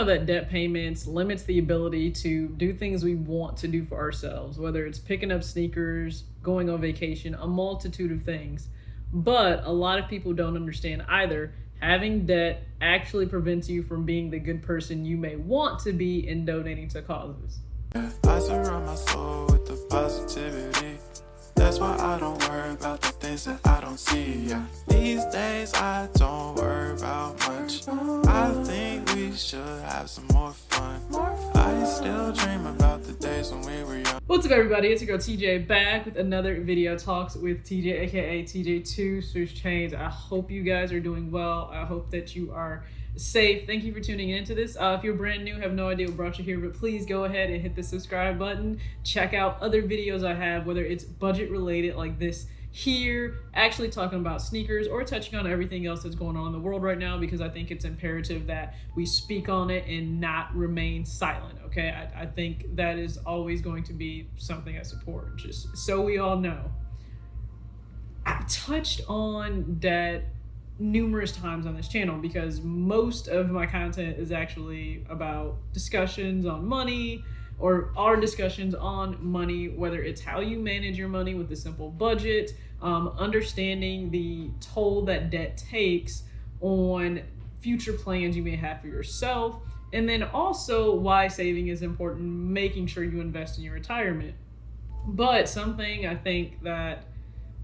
know that debt payments limits the ability to do things we want to do for ourselves, whether it's picking up sneakers, going on vacation, a multitude of things. But a lot of people don't understand either. Having debt actually prevents you from being the good person you may want to be in donating to causes. I surround my soul with the positivity. That's why I don't worry about the things that I don't see. Yeah. These days I don't worry about much. I think we should have some more fun. I still dream about the days when we were young. What's up, everybody? It's your girl TJ back with another video talks with TJ, aka TJ2 Switch Chains. I hope you guys are doing well. I hope that you are safe. Thank you for tuning into this. If you're brand new, have no idea what brought you here, but please go ahead and hit the subscribe button. Check out other videos I have, whether it's budget related like this here, actually talking about sneakers, or touching on everything else that's going on in the world right now, because I think it's imperative that we speak on it and not remain silent. Okay, I think that is always going to be something I support, just so we all know. I've touched on debt numerous times on this channel because most of my content is actually about discussions on money, or our discussions on money, whether it's how you manage your money with a simple budget, understanding the toll that debt takes on future plans you may have for yourself, and then also why saving is important, making sure you invest in your retirement. But something I think that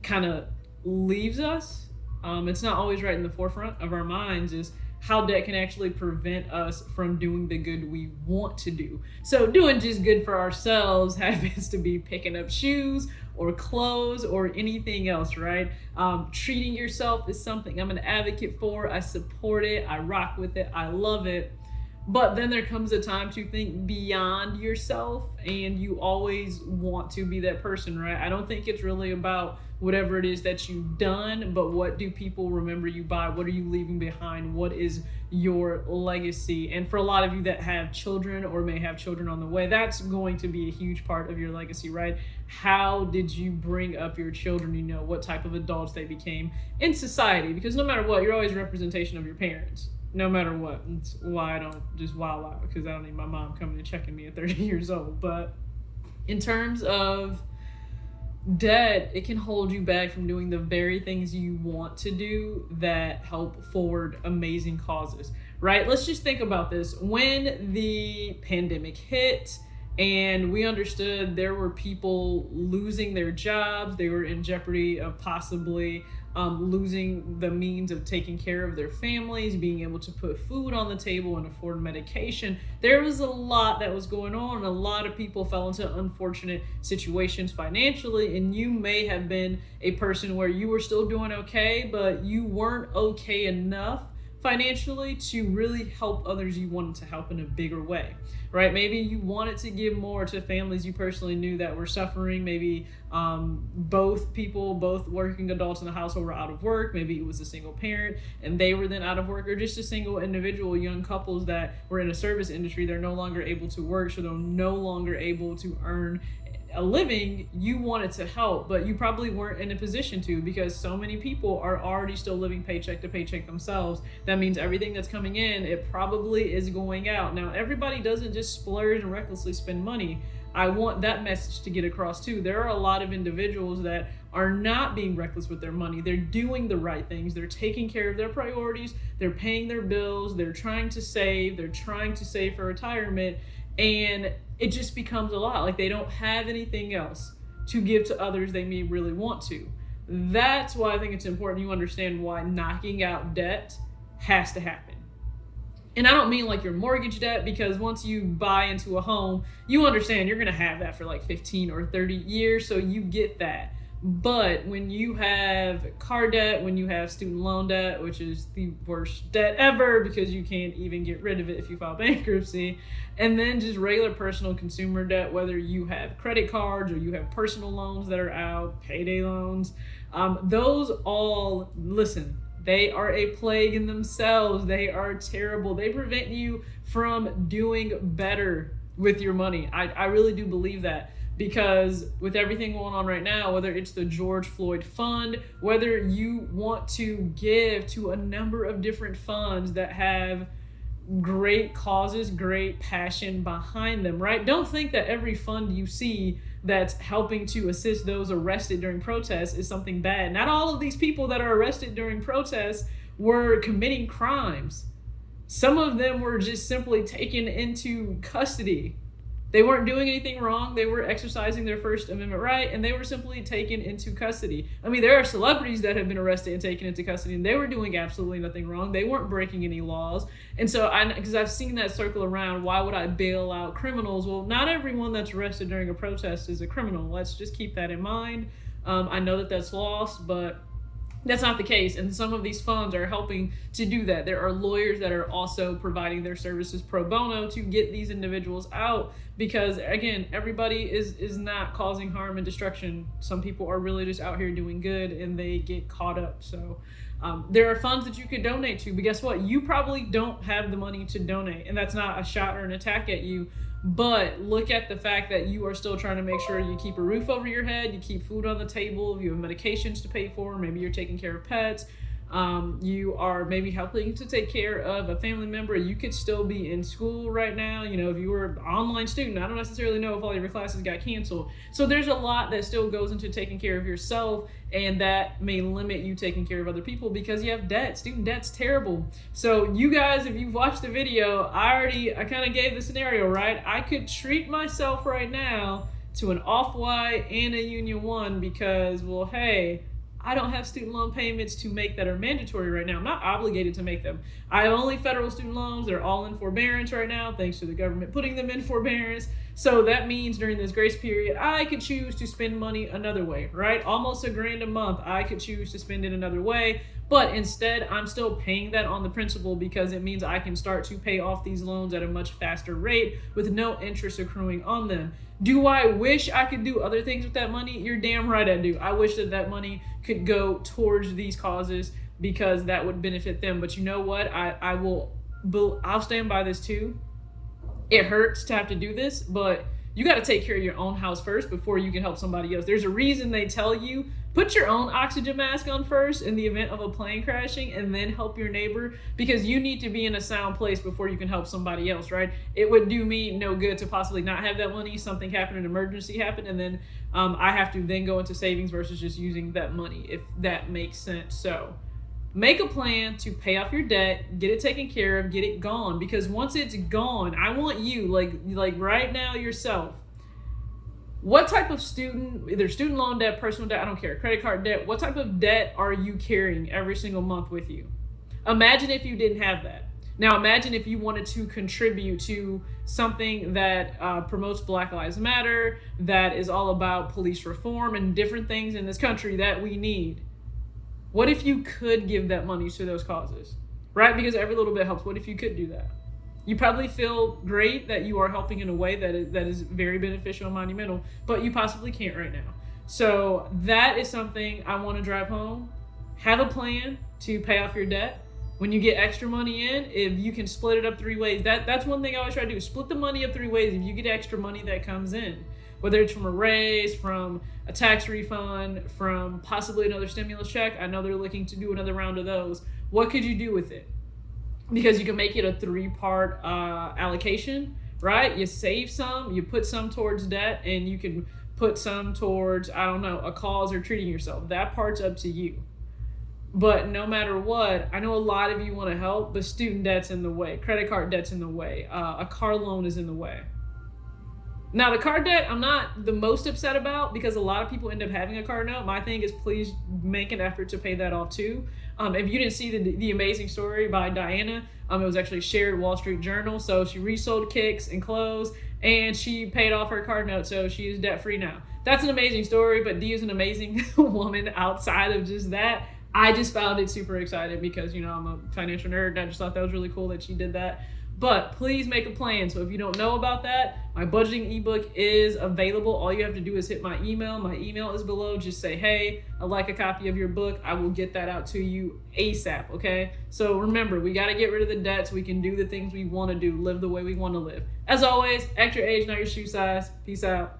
kind of leaves us, it's not always right in the forefront of our minds, is how debt can actually prevent us from doing the good we want to do. So doing just good for ourselves happens to be picking up shoes or clothes or anything else, right? Treating yourself is something I'm an advocate for. I support it, I rock with it, I love it. But then there comes a time to think beyond yourself, and you always want to be that person, right? I don't think it's really about whatever it is that you've done, but what do people remember you by? What are you leaving behind? What is your legacy? And for a lot of you that have children or may have children on the way, that's going to be a huge part of your legacy, right? How did you bring up your children? You know, what type of adults they became in society? Because no matter what, you're always a representation of your parents. No matter what. It's why I don't just wild out, because I don't need my mom coming and checking me at 30 years old. But in terms of debt, it can hold you back from doing the very things you want to do that help forward amazing causes, right? Let's just think about this. When the pandemic hit and we understood there were people losing their jobs, they were in jeopardy of possibly losing the means of taking care of their families, being able to put food on the table and afford medication. There was a lot that was going on, and a lot of people fell into unfortunate situations financially, and you may have been a person where you were still doing okay, but you weren't okay enough financially to really help others you wanted to help in a bigger way, right? Maybe you wanted to give more to families you personally knew that were suffering. Maybe both working adults in the household were out of work. Maybe it was a single parent and they were then out of work, or just a single individual, young couples that were in a service industry. They're no longer able to work, so they're no longer able to earn a living. You wanted to help, but you probably weren't in a position to, because so many people are already still living paycheck to paycheck themselves. That means everything that's coming in, it probably is going out. Now, everybody doesn't just splurge and recklessly spend money. I want that message to get across too. There are a lot of individuals that are not being reckless with their money. They're doing the right things. They're taking care of their priorities. They're paying their bills. They're trying to save. They're trying to save for retirement. And it just becomes a lot. Like, they don't have anything else to give to others they may really want to. That's why I think it's important you understand why knocking out debt has to happen. And I don't mean like your mortgage debt, because once you buy into a home, you understand you're going to have that for like 15 or 30 years. So you get that. But when you have car debt, when you have student loan debt, which is the worst debt ever because you can't even get rid of it if you file bankruptcy, and then just regular personal consumer debt, whether you have credit cards or you have personal loans that are out, payday loans, those all, listen, they are a plague in themselves. They are terrible. They prevent you from doing better with your money. I really do believe that. Because with everything going on right now, whether it's the George Floyd Fund, whether you want to give to a number of different funds that have great causes, great passion behind them, right? Don't think that every fund you see that's helping to assist those arrested during protests is something bad. Not all of these people that are arrested during protests were committing crimes. Some of them were just simply taken into custody. They weren't doing anything wrong. They were exercising their First Amendment right, and they were simply taken into custody. I mean, there are celebrities that have been arrested and taken into custody, and they were doing absolutely nothing wrong. They weren't breaking any laws. And so, because I've seen that circle around, why would I bail out criminals? Well, not everyone that's arrested during a protest is a criminal. Let's just keep that in mind. I know that that's lost, but that's not the case, and some of these funds are helping to do that. There are lawyers that are also providing their services pro bono to get these individuals out, because again, everybody is not causing harm and destruction. Some people are really just out here doing good and they get caught up. So there are funds that you could donate to, but guess what? You probably don't have the money to donate, and that's not a shot or an attack at you. But look at the fact that you are still trying to make sure you keep a roof over your head, you keep food on the table, you have medications to pay for, maybe you're taking care of pets, you are maybe helping to take care of a family member. You could still be in school right now. You know, if you were an online student, I don't necessarily know if all of your classes got canceled. So there's a lot that still goes into taking care of yourself, and that may limit you taking care of other people because you have debt. Student debt's terrible. So you guys, if you've watched the video, I kind of gave the scenario, right? I could treat myself right now to an Off-White and a Union 1 because, well, hey, I don't have student loan payments to make that are mandatory right now. I'm not obligated to make them. I have only federal student loans. They're all in forbearance right now, thanks to the government putting them in forbearance. So that means during this grace period, I could choose to spend money another way, right? Almost $1,000 a month, I could choose to spend it another way. But instead, I'm still paying that on the principal because it means I can start to pay off these loans at a much faster rate with no interest accruing on them. Do I wish I could do other things with that money? You're damn right I do. I wish that money could go towards these causes because that would benefit them. But you know what? I'll stand by this too. It hurts to have to do this, but you got to take care of your own house first before you can help somebody else. There's a reason they tell you put your own oxygen mask on first in the event of a plane crashing, and then help your neighbor, because you need to be in a sound place before you can help somebody else, right? It would do me no good to possibly not have that money, something happened, an emergency happened, and then I have to then go into savings versus just using that money, if that makes sense. So make a plan to pay off your debt, get it taken care of, get it gone, because once it's gone, I want you, like right now yourself, what type of either student loan debt, personal debt, I don't care, credit card debt, what type of debt are you carrying every single month with you? Imagine if you didn't have that. Now imagine if you wanted to contribute to something that promotes Black Lives Matter, that is all about police reform and different things in this country that we need. What if you could give that money to those causes, right? Because every little bit helps. What if you could do that? You probably feel great that you are helping in a way that is very beneficial and monumental, but you possibly can't right now. So that is something I want to drive home. Have a plan to pay off your debt. When you get extra money in, if you can split it up 3 ways, that's one thing I always try to do, split the money up 3 ways. If you get extra money that comes in, whether it's from a raise, from a tax refund, from possibly another stimulus check. I know they're looking to do another round of those. What could you do with it? Because you can make it a 3-part allocation, right? You save some, you put some towards debt, and you can put some towards, I don't know, a cause or treating yourself. That part's up to you. But no matter what, I know a lot of you want to help, but student debt's in the way, credit card debt's in the way, a car loan is in the way. Now, the car debt, I'm not the most upset about because a lot of people end up having a car note. My thing is, please make an effort to pay that off too. If you didn't see the amazing story by Diana, it was actually shared Wall Street Journal. So she resold kicks and clothes, and she paid off her car note, so she is debt-free now. That's an amazing story, but Dee is an amazing woman outside of just that. I just found it super exciting because, I'm a financial nerd, and I just thought that was really cool that she did that. But please make a plan. So if you don't know about that, my budgeting ebook is available. All you have to do is hit my email. My email is below. Just say, hey, I'd like a copy of your book. I will get that out to you ASAP, okay? So remember, we got to get rid of the debt so we can do the things we want to do, live the way we want to live. As always, act your age, not your shoe size. Peace out.